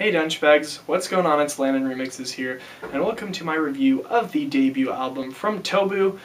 Hey Dunchbags, what's going on? It's Landon Remixes here, and welcome to my review of the debut album from Tobu.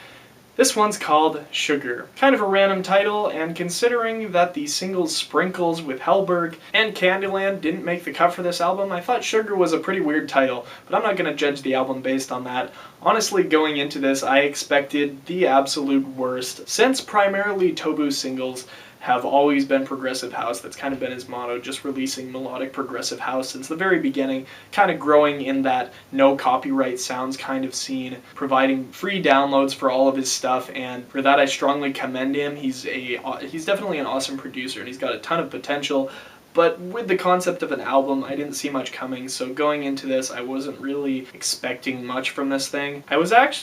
This one's called Sugar. Kind of a random title, and considering that the singles Sprinkles with Hellberg and Candyland didn't make the cut for this album, I thought Sugar was a pretty weird title, but I'm not going to judge the album based on that. Honestly, going into this, I expected the absolute worst, since primarily Tobu's singles have always been progressive house. That's kind of been his motto, just releasing melodic progressive house since the very beginning, kind of growing in that no copyright sounds kind of scene, providing free downloads for all of his stuff, and for that I strongly commend him. He's definitely an awesome producer and he's got a ton of potential. But with the concept of an album, I didn't see much coming, so going into this, I wasn't really expecting much from this thing. I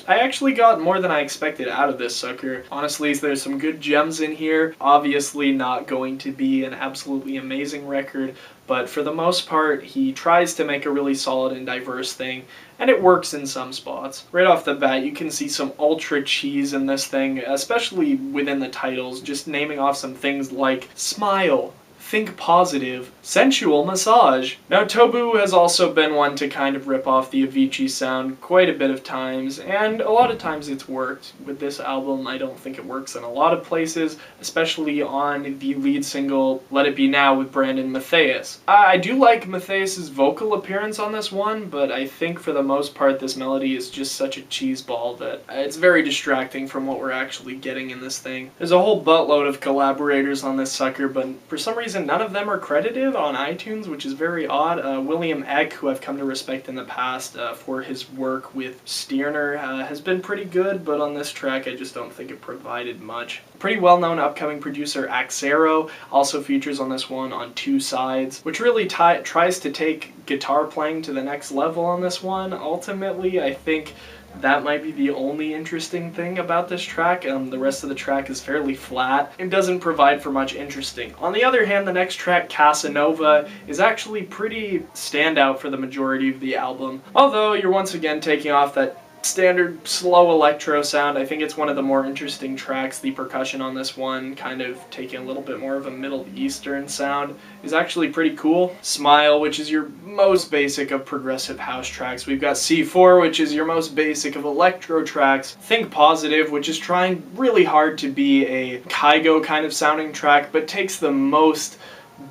actually got more than I expected out of this sucker. Honestly, there's some good gems in here. Obviously not going to be an absolutely amazing record, but for the most part, he tries to make a really solid and diverse thing, and it works in some spots. Right off the bat, you can see some ultra cheese in this thing, especially within the titles, just naming off some things like Smile, Think Positive, Sensual Massage. Now, Tobu has also been one to kind of rip off the Avicii sound quite a bit of times, and a lot of times it's worked. With this album, I don't think it works in a lot of places, especially on the lead single, Let It Be Now with Brandon Mathias. I do like Mathias' vocal appearance on this one, but I think for the most part this melody is just such a cheeseball that it's very distracting from what we're actually getting in this thing. There's a whole buttload of collaborators on this sucker, but for some reason none of them are credited on iTunes, which is very odd. William Eck, who I've come to respect in the past for his work with Stearner, has been pretty good, but on this track I just don't think it provided much. Pretty well-known upcoming producer Axero also features on this one on two sides, which really tries to take guitar playing to the next level on this one. Ultimately, I think that might be the only interesting thing about this track. The rest of the track is fairly flat and doesn't provide for much interesting. On the other hand, the next track, Casanova, is actually pretty standout for the majority of the album. Although you're once again taking off that standard slow electro sound, I think it's one of the more interesting tracks. The percussion on this one, kind of taking a little bit more of a Middle Eastern sound, is actually pretty cool. Smile, which is your most basic of progressive house tracks. We've got C4, which is your most basic of electro tracks. Think Positive, which is trying really hard to be a Kygo kind of sounding track, but takes the most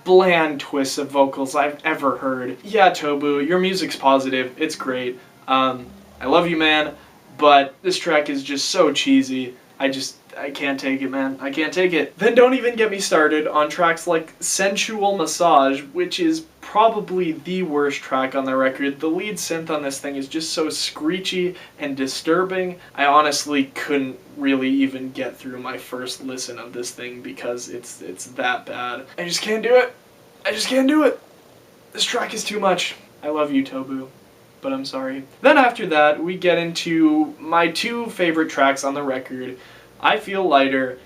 bland twists of vocals I've ever heard. Yeah, Tobu, your music's positive. It's great. I love you, man, but this track is just so cheesy. I can't take it, man. I can't take it. Then don't even get me started on tracks like Sensual Massage, which is probably the worst track on the record. The lead synth on this thing is just so screechy and disturbing. I honestly couldn't really even get through my first listen of this thing because it's that bad. I just can't do it. I just can't do it. This track is too much. I love you, Tobu, but I'm sorry. Then after that, we get into my two favorite tracks on the record, I Feel Lighter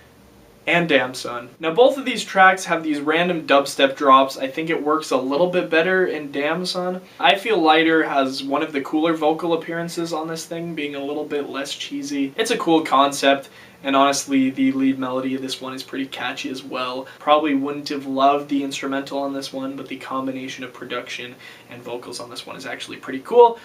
and Damn Son. Now both of these tracks have these random dubstep drops. I think it works a little bit better in Damn Son. I Feel Lighter has one of the cooler vocal appearances on this thing, being a little bit less cheesy. It's a cool concept, and honestly, the lead melody of this one is pretty catchy as well. Probably wouldn't have loved the instrumental on this one, but the combination of production and vocals on this one is actually pretty cool.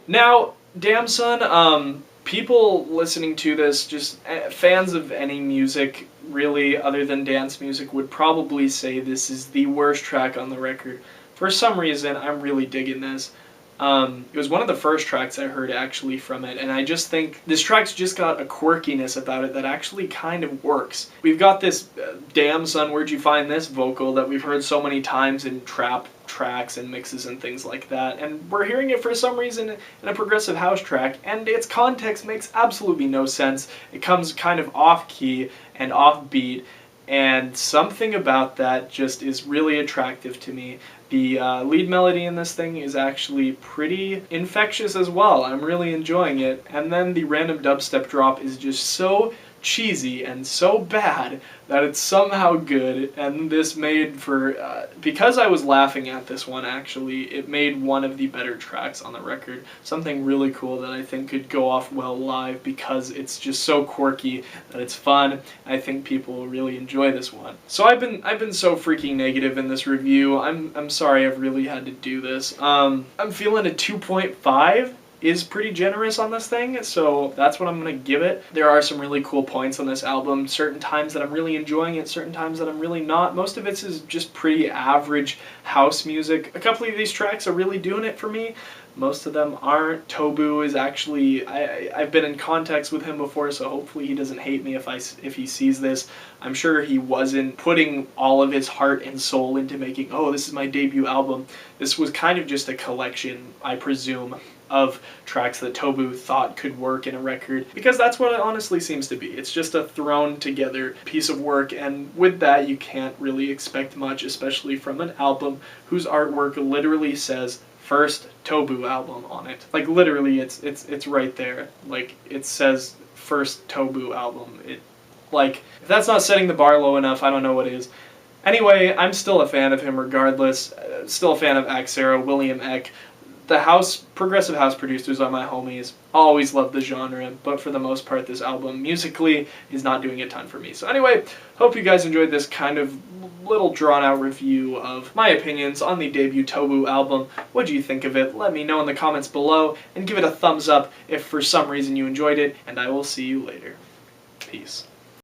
Now, Damn Son, people listening to this, just fans of any music, really, other than dance music, would probably say this is the worst track on the record. For some reason, I'm really digging this. It was one of the first tracks I heard actually from it, and I just think this track's just got a quirkiness about it that actually kind of works. We've got this Damn Son, Where'd You Find This vocal that we've heard so many times in trap tracks and mixes and things like that, and we're hearing it for some reason in a progressive house track, and its context makes absolutely no sense. It comes kind of off-key and off-beat, and something about that just is really attractive to me. The lead melody in this thing is actually pretty infectious as well. I'm really enjoying it. And then the random dubstep drop is just so cheesy and so bad that it's somehow good, and this made for, because I was laughing at this one actually, it made one of the better tracks on the record. Something really cool that I think could go off well live because it's just so quirky that it's fun. I think people will really enjoy this one. So I've been so freaking negative in this review. I'm sorry I've really had to do this. I'm feeling a 2.5. is pretty generous on this thing, so that's what I'm gonna give it. There are some really cool points on this album, certain times that I'm really enjoying it, certain times that I'm really not. Most of it is just pretty average house music. A couple of these tracks are really doing it for me. Most of them aren't. Tobu is actually, I've been in contact with him before, so hopefully he doesn't hate me if he sees this. I'm sure he wasn't putting all of his heart and soul into making, oh, this is my debut album. This was kind of just a collection, I presume, of tracks that Tobu thought could work in a record, because that's what it honestly seems to be. It's just a thrown together piece of work, and with that you can't really expect much, especially from an album whose artwork literally says first Tobu album on it. Like literally it's right there. Like it says first Tobu album. Like if that's not setting the bar low enough, I don't know what is. Anyway, I'm still a fan of him regardless. Still a fan of Axero, William Eck. The progressive house producers are my homies. Always loved the genre, but for the most part this album musically is not doing a ton for me. So anyway, hope you guys enjoyed this kind of little drawn out review of my opinions on the debut Tobu album. What do you think of it? Let me know in the comments below, and give it a thumbs up if for some reason you enjoyed it, and I will see you later. Peace.